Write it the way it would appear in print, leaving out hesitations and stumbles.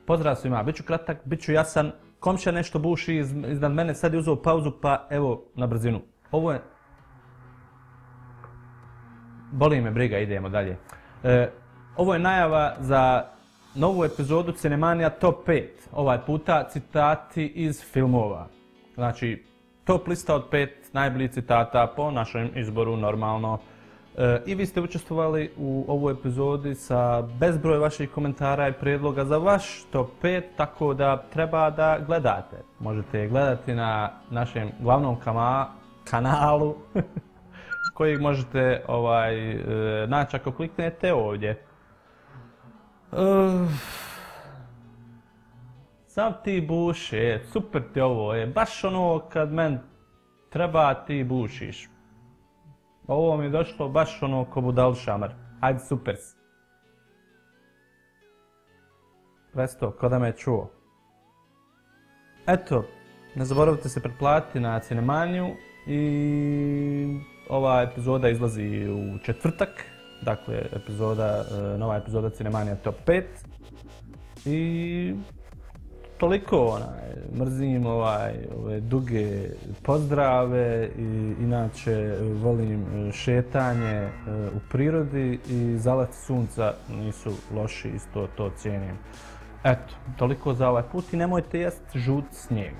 Pozdrav svima, bit ću kratak, bit ću jasan. Komšija nešto buši iznad mene, sad je uzeo pauzu pa evo na brzinu. Ovo je... Boli me briga, idemo dalje. Ovo je najava za novu epizodu Cinemanija Top 5. Ovaj puta citati iz filmova. Znači, top lista od 5 najboljih citata po našem izboru, normalno. I vi ste učestvovali u ovoj epizodi sa bezbroj vaših komentara i prijedloga za vaš top 5, tako da treba da gledate. Možete je gledati na našem glavnom kanalu kojeg možete naći ako kliknete ovdje. Sam ti buši, super ti ovo je, baš ono kad men treba ti bušiš. Ovo mi je došlo baš ono ko budal šamar. Hajde, super si. Presto, ko da me je čuo. Eto, ne zaboravite se pretplatiti na Cinemaniju i ova epizoda izlazi u četvrtak. Dakle, nova epizoda Cinemanija Top 5. I toliko, mrzim ove duge pozdrave i inače volim šetanje u prirodi i zaleti sunca nisu loši, isto to cijenim. Eto, toliko za ovaj put i nemojte jest žut snijeg.